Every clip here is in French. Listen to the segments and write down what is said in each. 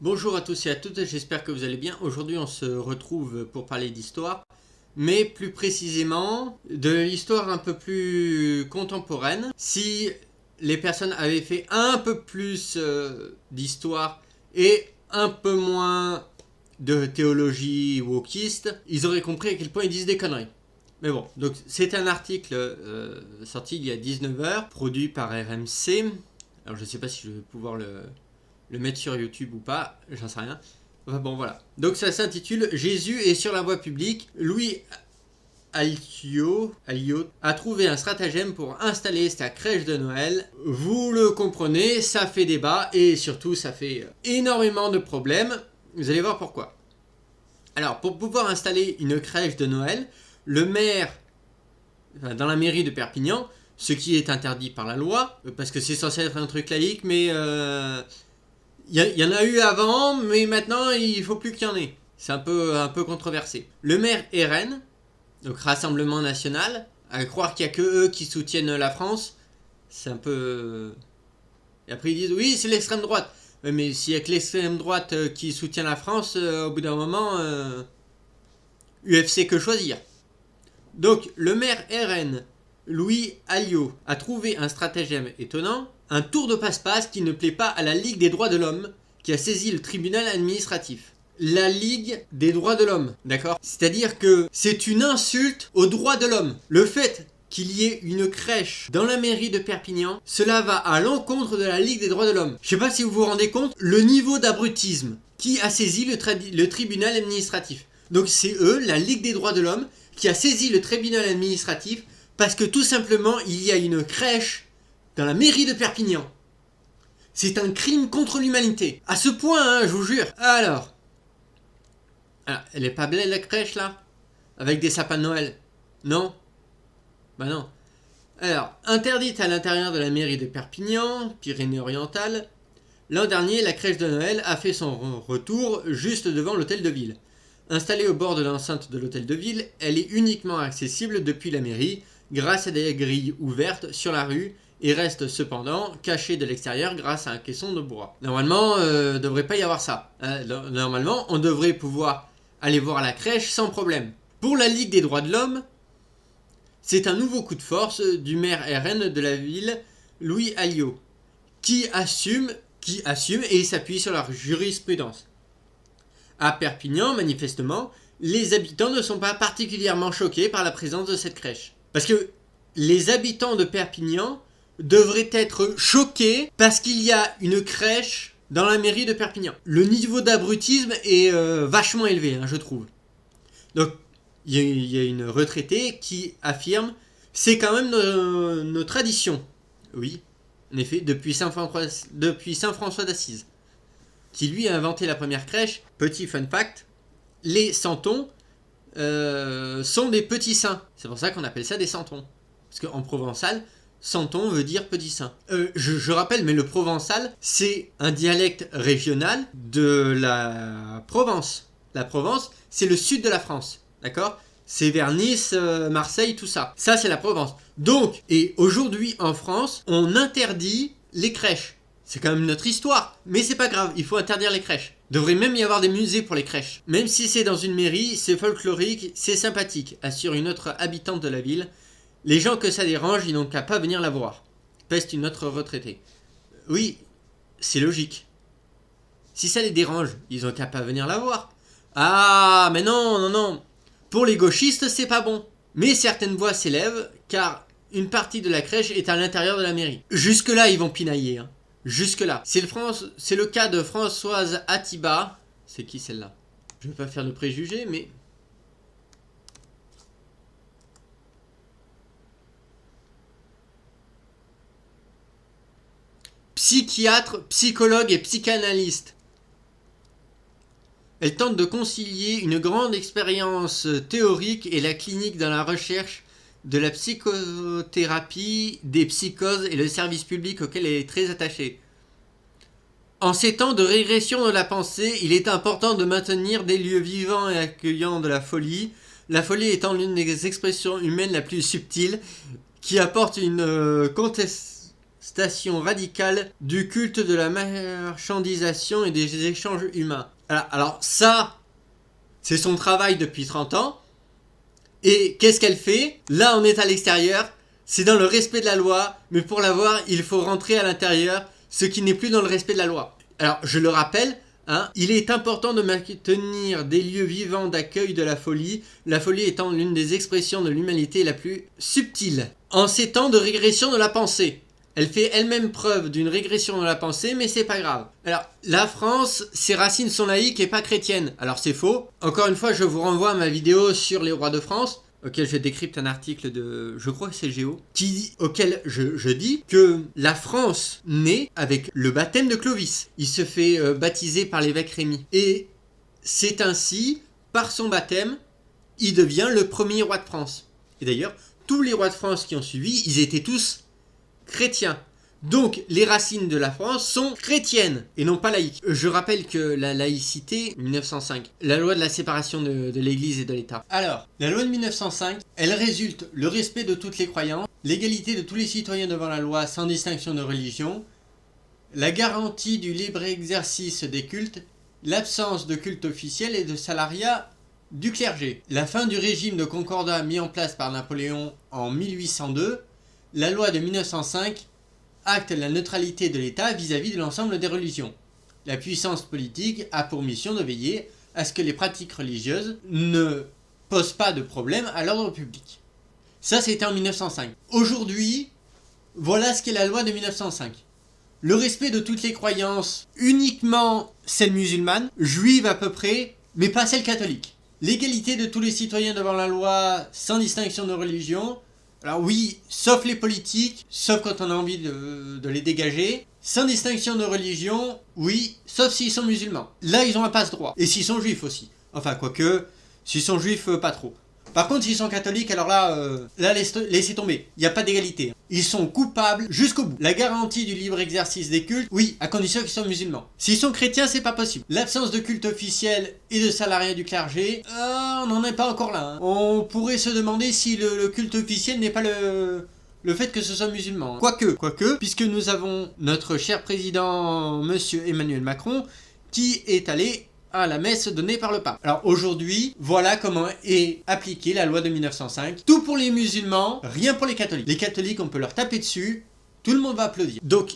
Bonjour à tous et à toutes, j'espère que vous allez bien. Aujourd'hui on se retrouve pour parler d'histoire, mais plus précisément de l'histoire un peu plus contemporaine. Si les personnes avaient fait un peu plus d'histoire et un peu moins de théologie wokiste, ils auraient compris à quel point ils disent des conneries. Mais bon, donc c'est un article sorti il y a 19 heures, produit par RMC. Alors je sais pas si je vais pouvoir le mettre sur YouTube ou pas, j'en sais rien. Enfin bon, voilà. Donc ça s'intitule Jésus est sur la voie publique. Louis Alliot a trouvé un stratagème pour installer sa crèche de Noël. Vous le comprenez, ça fait débat et surtout ça fait énormément de problèmes. Vous allez voir pourquoi. Alors, pour pouvoir installer une crèche de Noël, le maire, dans la mairie de Perpignan, ce qui est interdit par la loi, parce que c'est censé être un truc laïque, mais il y en a eu avant, mais maintenant il faut plus qu'il y en ait. C'est un peu controversé. Le maire RN, donc Rassemblement National, à croire qu'il n'y a que eux qui soutiennent la France, c'est un peu... Et après ils disent oui c'est l'extrême droite. Mais s'il n'y a que l'extrême droite qui soutient la France, au bout d'un moment, UFC que choisir. Donc le maire RN, Louis Alliot, a trouvé un stratagème étonnant, un tour de passe-passe qui ne plaît pas à la Ligue des droits de l'homme, qui a saisi le tribunal administratif. La Ligue des droits de l'homme, d'accord? C'est-à-dire que c'est une insulte aux droits de l'homme. Le fait qu'il y ait une crèche dans la mairie de Perpignan, cela va à l'encontre de la Ligue des droits de l'homme. Je sais pas si vous vous rendez compte, le niveau d'abrutisme qui a saisi le tribunal administratif. Donc c'est eux, la Ligue des droits de l'homme, qui a saisi le tribunal administratif parce que tout simplement il y a une crèche dans la mairie de Perpignan. C'est un crime contre l'humanité. À ce point, hein, je vous jure. Alors, elle est pas belle la crèche là? Avec des sapins de Noël? Non? Bah non. Alors, interdite à l'intérieur de la mairie de Perpignan, Pyrénées-Orientales, l'an dernier, la crèche de Noël a fait son retour juste devant l'hôtel de ville. Installée au bord de l'enceinte de l'hôtel de ville, elle est uniquement accessible depuis la mairie grâce à des grilles ouvertes sur la rue et reste cependant cachée de l'extérieur grâce à un caisson de bois. Normalement, devrait pas y avoir ça. Normalement, on devrait pouvoir aller voir la crèche sans problème. Pour la Ligue des droits de l'homme, c'est un nouveau coup de force du maire RN de la ville, Louis Alliot, qui assume et s'appuie sur la jurisprudence. À Perpignan, manifestement, les habitants ne sont pas particulièrement choqués par la présence de cette crèche. Parce que les habitants de Perpignan devraient être choqués parce qu'il y a une crèche dans la mairie de Perpignan. Le niveau d'abrutisme est vachement élevé, hein, je trouve. Donc, il y a une retraitée qui affirme « C'est quand même nos traditions. » Oui, en effet, depuis Saint François d'Assise, qui lui a inventé la première crèche. Petit fun fact, les santons sont des petits saints. C'est pour ça qu'on appelle ça des santons. Parce qu'en provençal, santon veut dire petit saint. Je rappelle, mais le provençal, c'est un dialecte régional de la Provence. La Provence, c'est le sud de la France. D'accord? C'est vers Nice, Marseille, tout ça. Ça, c'est la Provence. Donc, et aujourd'hui en France, on interdit les crèches. C'est quand même notre histoire. Mais c'est pas grave, il faut interdire les crèches. Il devrait même y avoir des musées pour les crèches. Même si c'est dans une mairie, c'est folklorique, c'est sympathique, assure une autre habitante de la ville. Les gens que ça dérange, ils n'ont qu'à pas venir la voir. Peste une autre retraitée. Oui, c'est logique. Si ça les dérange, ils n'ont qu'à pas venir la voir. Ah, mais non. Pour les gauchistes, c'est pas bon. Mais certaines voix s'élèvent, car une partie de la crèche est à l'intérieur de la mairie. Jusque-là, ils vont pinailler, hein. Jusque-là. C'est le cas de Françoise Atiba. C'est qui celle-là? Je ne vais pas faire de préjugés, mais... Psychiatre, psychologue et psychanalyste. Elle tente de concilier une grande expérience théorique et la clinique dans la recherche de la psychothérapie, des psychoses et le service public auquel elle est très attachée. En ces temps de régression de la pensée, il est important de maintenir des lieux vivants et accueillants de la folie étant l'une des expressions humaines la plus subtiles, qui apporte une contestation radicale du culte de la marchandisation et des échanges humains. Alors ça, c'est son travail depuis 30 ans. Et qu'est-ce qu'elle fait? Là, on est à l'extérieur. C'est dans le respect de la loi, mais pour l'avoir, il faut rentrer à l'intérieur, ce qui n'est plus dans le respect de la loi. Alors, je le rappelle, il est important de maintenir des lieux vivants d'accueil de la folie étant l'une des expressions de l'humanité la plus subtile. En ces temps de régression de la pensée, elle fait elle-même preuve d'une régression de la pensée, mais c'est pas grave. Alors, la France, ses racines sont laïques et pas chrétiennes. Alors c'est faux. Encore une fois, je vous renvoie à ma vidéo sur les rois de France, auquel je décrypte un article de, je crois que c'est Géo, auquel je dis que la France naît avec le baptême de Clovis. Il se fait baptiser par l'évêque Rémy. Et c'est ainsi, par son baptême, il devient le premier roi de France. Et d'ailleurs, tous les rois de France qui ont suivi, ils étaient tous chrétiens. Donc les racines de la France sont chrétiennes et non pas laïques. Je rappelle que la laïcité, 1905, la loi de la séparation de l'Église et de l'État. Alors, la loi de 1905, elle résulte le respect de toutes les croyances, l'égalité de tous les citoyens devant la loi sans distinction de religion, la garantie du libre exercice des cultes, l'absence de culte officiel et de salariat du clergé, la fin du régime de concordat mis en place par Napoléon en 1802, la loi de 1905 acte la neutralité de l'État vis-à-vis de l'ensemble des religions. La puissance politique a pour mission de veiller à ce que les pratiques religieuses ne posent pas de problème à l'ordre public. Ça, c'était en 1905. Aujourd'hui, voilà ce qu'est la loi de 1905. Le respect de toutes les croyances, uniquement celles musulmanes, juives à peu près, mais pas celles catholiques. L'égalité de tous les citoyens devant la loi, sans distinction de religion. Alors oui, sauf les politiques, sauf quand on a envie de les dégager. Sans distinction de religion, oui, sauf s'ils sont musulmans. Là, ils ont un passe-droit. Et s'ils sont juifs aussi. Enfin, quoique, s'ils sont juifs, pas trop. Par contre, s'ils sont catholiques, alors là laissez tomber. Il n'y a pas d'égalité. Ils sont coupables jusqu'au bout. La garantie du libre exercice des cultes, oui, à condition qu'ils soient musulmans. S'ils sont chrétiens, c'est pas possible. L'absence de culte officiel et de salariat du clergé, on n'en est pas encore là. On pourrait se demander si le culte officiel n'est pas le fait que ce soit musulman. Quoique, puisque nous avons notre cher président, monsieur Emmanuel Macron, qui est allé à la messe donnée par le pape. Alors aujourd'hui, voilà comment est appliquée la loi de 1905. Tout pour les musulmans, rien pour les catholiques. Les catholiques, on peut leur taper dessus, tout le monde va applaudir. Donc,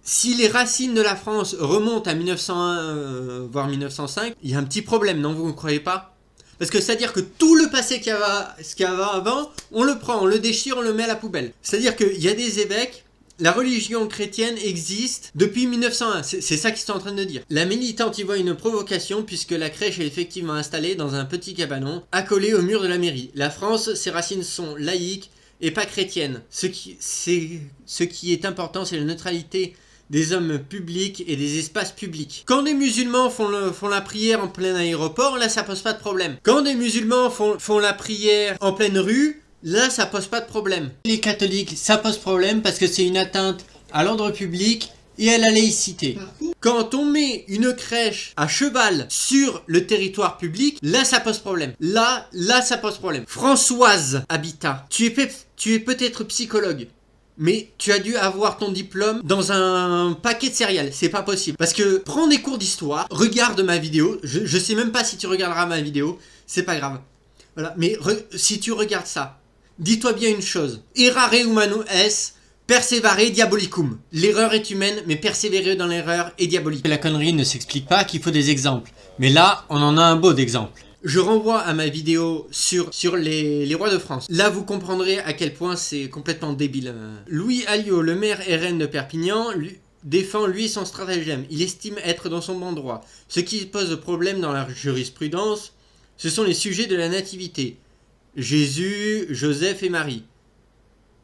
si les racines de la France remontent à 1901, voire 1905, il y a un petit problème, non, vous ne croyez pas? Parce que c'est-à-dire que tout le passé qu'il y avait avant, on le prend, on le déchire, on le met à la poubelle. C'est-à-dire qu'il y a des évêques. La religion chrétienne existe depuis 1901, c'est ça qu'ils sont en train de dire. La militante y voit une provocation puisque la crèche est effectivement installée dans un petit cabanon accolé au mur de la mairie. La France, ses racines sont laïques et pas chrétiennes. Ce qui est important, c'est la neutralité des hommes publics et des espaces publics. Quand des musulmans font la prière en plein aéroport, là ça pose pas de problème. Quand des musulmans font la prière en pleine rue, là, ça pose pas de problème. Les catholiques, ça pose problème parce que c'est une atteinte à l'ordre public et à la laïcité. Quand on met une crèche à cheval sur le territoire public, là, ça pose problème. Là, ça pose problème. Françoise Habitat, tu es peut-être psychologue, mais tu as dû avoir ton diplôme dans un paquet de céréales. C'est pas possible. Parce que prends des cours d'histoire, regarde ma vidéo. Je sais même pas si tu regarderas ma vidéo. C'est pas grave. Voilà. Mais si tu regardes ça, dis-toi bien une chose. Errare humanum est, perseverare diabolicum. L'erreur est humaine, mais persévérer dans l'erreur est diabolique. La connerie ne s'explique pas, qu'il faut des exemples. Mais là, on en a un beau d'exemple. Je renvoie à ma vidéo sur les rois de France. Là, vous comprendrez à quel point c'est complètement débile. Louis Alliot, le maire RN de Perpignan, défend lui son stratagème. Il estime être dans son bon droit. Ce qui pose problème dans la jurisprudence, ce sont les sujets de la nativité. Jésus, Joseph et Marie.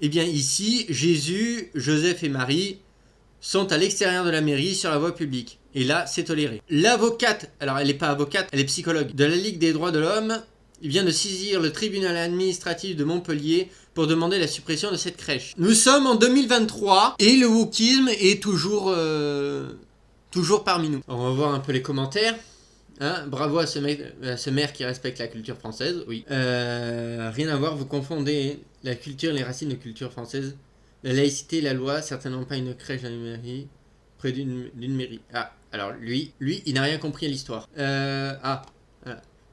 Eh bien ici, Jésus, Joseph et Marie sont à l'extérieur de la mairie sur la voie publique. Et là, c'est toléré. L'avocate, alors elle n'est pas avocate, elle est psychologue, de la Ligue des droits de l'homme, vient de saisir le tribunal administratif de Montpellier pour demander la suppression de cette crèche. Nous sommes en 2023 et le wokisme est toujours parmi nous. On va voir un peu les commentaires. Bravo à ce maire qui respecte la culture française, oui. Rien à voir, vous confondez la culture et les racines de culture française. La laïcité et la loi, certainement pas une crèche dans une mairie, près d'une mairie. Ah, alors lui, il n'a rien compris à l'histoire. Voilà.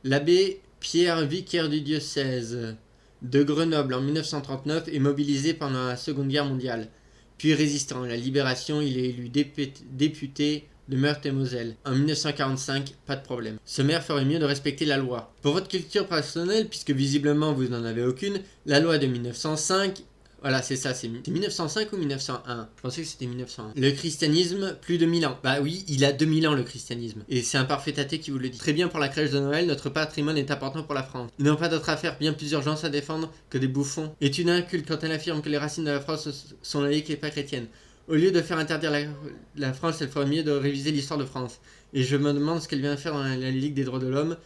L'abbé Pierre, vicaire du diocèse de Grenoble en 1939, est mobilisé pendant la Seconde Guerre mondiale. Puis résistant à la Libération, il est élu député de Meurthe-et-Moselle. En 1945, pas de problème. Ce maire ferait mieux de respecter la loi. Pour votre culture personnelle, puisque visiblement vous n'en avez aucune, la loi de 1905... Voilà, c'est ça, c'est 1905 ou 1901 Je pensais que c'était 1901. Le christianisme, plus de 1000 ans. Bah oui, il a 2000 ans le christianisme. Et c'est un parfait athée qui vous le dit. Très bien pour la crèche de Noël, notre patrimoine est important pour la France. Ils n'ont pas d'autre affaire, bien plus urgence à défendre que des bouffons. Est une inculte quand elle affirme que les racines de la France sont laïques et pas chrétiennes. Au lieu de faire interdire la France, elle ferait mieux de réviser l'histoire de France. Et je me demande ce qu'elle vient faire dans la Ligue des droits de l'homme.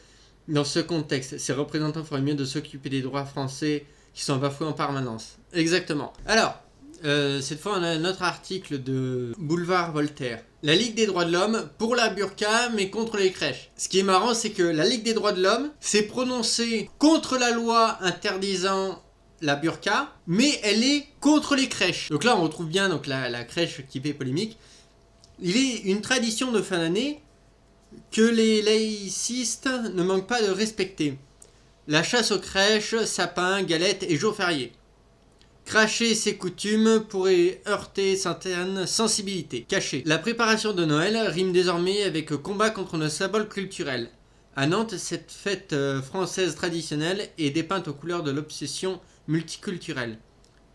Dans ce contexte, ses représentants feraient mieux de s'occuper des droits français qui sont bafoués en permanence. Exactement. Alors, cette fois on a un autre article de Boulevard Voltaire. La Ligue des droits de l'homme pour la burqa mais contre les crèches. Ce qui est marrant, c'est que la Ligue des droits de l'homme s'est prononcée contre la loi interdisant la burqa, mais elle est contre les crèches. Donc là on retrouve bien donc, la crèche qui fait polémique. Il est une tradition de fin d'année que les laïcistes ne manquent pas de respecter. La chasse aux crèches, sapins, galettes et jours fériés. Cracher ces coutumes pourrait heurter certaines sensibilités cachées. La préparation de Noël rime désormais avec combat contre nos symboles culturels. À Nantes, cette fête française traditionnelle est dépeinte aux couleurs de l'obsession multiculturelle.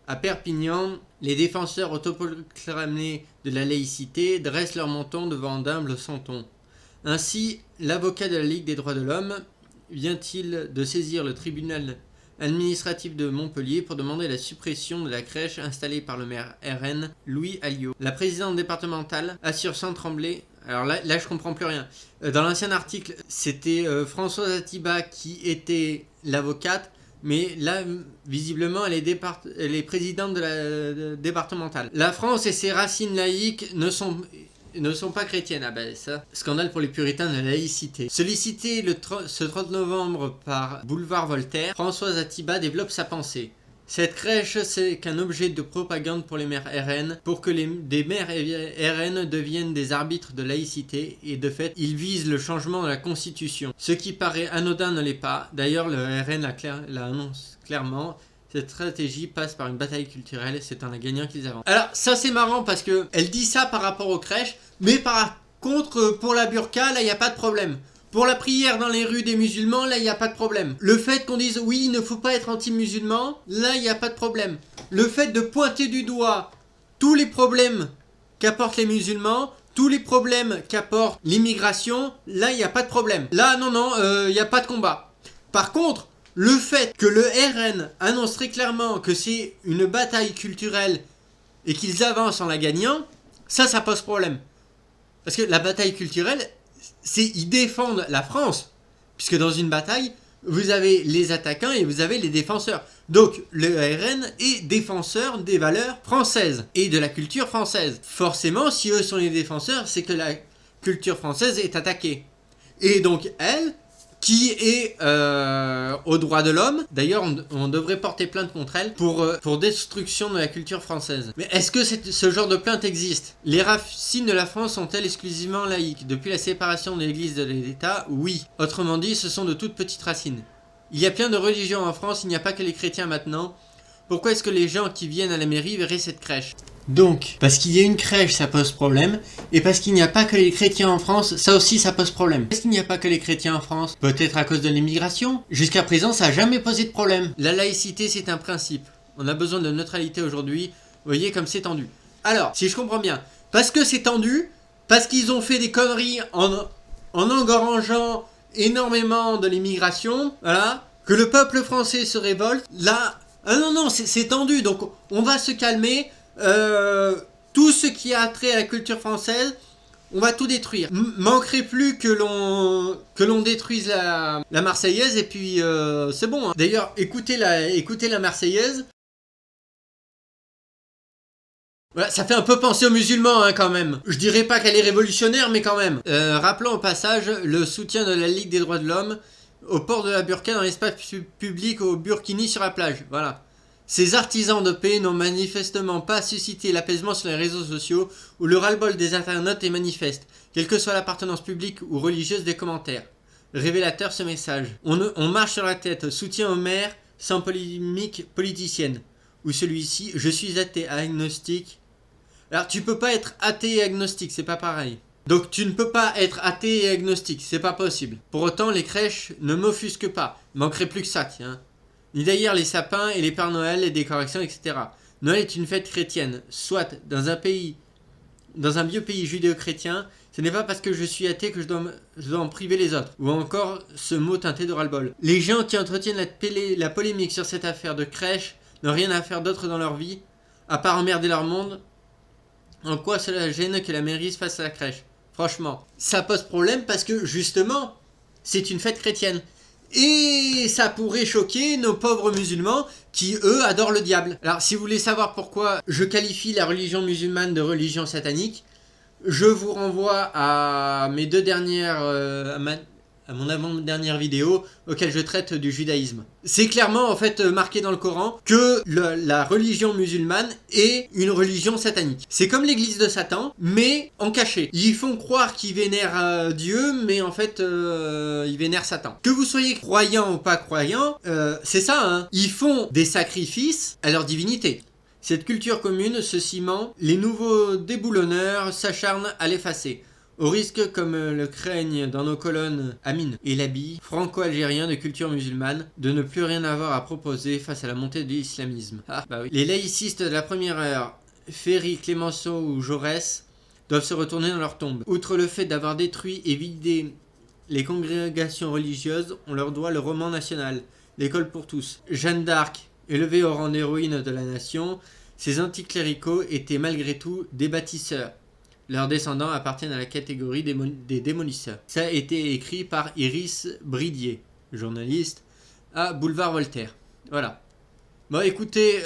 À Perpignan, les défenseurs autoproclamés de la laïcité dressent leur menton devant d'humbles santons. Ainsi, l'avocat de la Ligue des droits de l'homme vient-il de saisir le tribunal administratif de Montpellier pour demander la suppression de la crèche installée par le maire RN, Louis Alliot. La présidente départementale assure sans trembler... Alors là je comprends plus rien. Dans l'ancien article, c'était Françoise Atiba qui était l'avocate, mais là, visiblement, elle est présidente de la départementale. La France et ses racines laïques ne sont pas chrétiennes. Ah ben ça, scandale pour les puritains de la laïcité. Sollicité ce 30 novembre par Boulevard Voltaire, Françoise Atiba développe sa pensée. Cette crèche, c'est qu'un objet de propagande pour les maires RN, pour que des maires RN deviennent des arbitres de laïcité, et de fait, ils visent le changement de la Constitution. Ce qui paraît anodin ne l'est pas. D'ailleurs, le RN l'annonce clairement. Cette stratégie passe par une bataille culturelle, c'est en la gagnant qu'ils avancent. Alors, ça c'est marrant parce que elle dit ça par rapport aux crèches, mais par contre, pour la burqa, là, il n'y a pas de problème. Pour la prière dans les rues des musulmans, là, il n'y a pas de problème. Le fait qu'on dise, oui, il ne faut pas être anti-musulman, là, il n'y a pas de problème. Le fait de pointer du doigt tous les problèmes qu'apportent les musulmans, tous les problèmes qu'apporte l'immigration, là, il n'y a pas de problème. Là, non, il n'y a pas de combat. Par contre, le fait que le RN annonce très clairement que c'est une bataille culturelle et qu'ils avancent en la gagnant, ça pose problème. Parce que la bataille culturelle, ils défendent la France. Puisque dans une bataille, vous avez les attaquants et vous avez les défenseurs. Donc le RN est défenseur des valeurs françaises et de la culture française. Forcément, si eux sont les défenseurs, c'est que la culture française est attaquée. Et donc elle... qui est aux droits de l'homme. D'ailleurs, on devrait porter plainte contre elle pour destruction de la culture française. Mais est-ce que ce genre de plainte existe? Les racines de la France sont-elles exclusivement laïques? Depuis la séparation de l'Église de l'État, oui. Autrement dit, ce sont de toutes petites racines. Il y a plein de religions en France, il n'y a pas que les chrétiens maintenant. Pourquoi est-ce que les gens qui viennent à la mairie verraient cette crèche? Donc, parce qu'il y a une crèche, ça pose problème, et parce qu'il n'y a pas que les chrétiens en France, ça aussi ça pose problème. Est-ce qu'il n'y a pas que les chrétiens en France? Peut-être à cause de l'immigration? Jusqu'à présent, ça n'a jamais posé de problème. La laïcité, c'est un principe. On a besoin de neutralité aujourd'hui. Vous voyez comme c'est tendu. Alors, si je comprends bien, parce que c'est tendu, parce qu'ils ont fait des conneries en engrangeant énormément de l'immigration, voilà, que le peuple français se révolte, là, ah non, c'est tendu, donc on va se calmer. Tout ce qui a trait à la culture française, on va tout détruire. Manquerait plus que l'on détruise la Marseillaise et puis c'est bon. Hein. D'ailleurs, écoutez la Marseillaise. Voilà, ça fait un peu penser aux musulmans hein, quand même. Je dirais pas qu'elle est révolutionnaire, mais quand même. Rappelons au passage le soutien de la Ligue des droits de l'homme au port de la burqa dans l'espace public au Burkini sur la plage. Voilà. Ces artisans de paix n'ont manifestement pas suscité l'apaisement sur les réseaux sociaux où le ras-le-bol des internautes est manifeste, quelle que soit l'appartenance publique ou religieuse des commentaires. Révélateur ce message. On marche sur la tête, soutien au maire sans polémique politicienne. Ou celui-ci, je suis athée, agnostique. Alors tu peux pas être athée et agnostique, c'est pas pareil. Donc tu ne peux pas être athée et agnostique, c'est pas possible. Pour autant, les crèches ne m'offusquent pas. Il manquerait plus que ça, tiens. Ni d'ailleurs les sapins et les Pères Noël, les décorations, etc. Noël est une fête chrétienne. Soit, dans un vieux pays judéo-chrétien, ce n'est pas parce que je suis athée que je dois en priver les autres. Ou encore ce mot teinté de ras-le-bol. Les gens qui entretiennent la polémique sur cette affaire de crèche n'ont rien à faire d'autre dans leur vie, à part emmerder leur monde. En quoi cela gêne que la mairie se fasse à la crèche? Franchement, ça pose problème parce que justement, c'est une fête chrétienne. Et ça pourrait choquer nos pauvres musulmans qui, eux, adorent le diable. Alors, si vous voulez savoir pourquoi je qualifie la religion musulmane de religion satanique, je vous renvoie à mes deux dernières... à mon avant-dernière vidéo auquel je traite du judaïsme. C'est clairement en fait marqué dans le Coran que la religion musulmane est une religion satanique. C'est comme l'église de Satan, mais en caché. Ils font croire qu'ils vénèrent Dieu, mais en fait ils vénèrent Satan. Que vous soyez croyant ou pas croyant, c'est ça, hein. Ils font des sacrifices à leur divinité. Cette culture commune se ciment, les nouveaux déboulonneurs s'acharnent à l'effacer. Au risque, comme le craignent dans nos colonnes Amin et Labi, franco-algériens de culture musulmane, de ne plus rien avoir à proposer face à la montée de l'islamisme. Ah, bah oui. Les laïcistes de la première heure, Ferry, Clémenceau ou Jaurès, doivent se retourner dans leur tombe. Outre le fait d'avoir détruit et vidé les congrégations religieuses, on leur doit le roman national, l'école pour tous. Jeanne d'Arc, élevée au rang d'héroïne de la nation, ces anticléricaux étaient malgré tout des bâtisseurs. Leurs descendants appartiennent à la catégorie des démolisseurs. Ça a été écrit par Iris Bridier, journaliste à Boulevard Voltaire. Voilà. Bon, écoutez,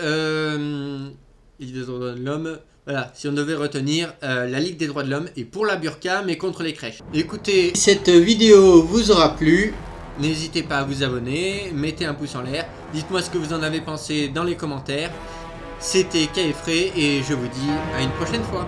Ligue des droits de l'homme, voilà, si on devait retenir, la Ligue des droits de l'homme est pour la burqa, mais contre les crèches. Écoutez, cette vidéo vous aura plu. N'hésitez pas à vous abonner, mettez un pouce en l'air, dites-moi ce que vous en avez pensé dans les commentaires. C'était Kaefré et je vous dis à une prochaine fois.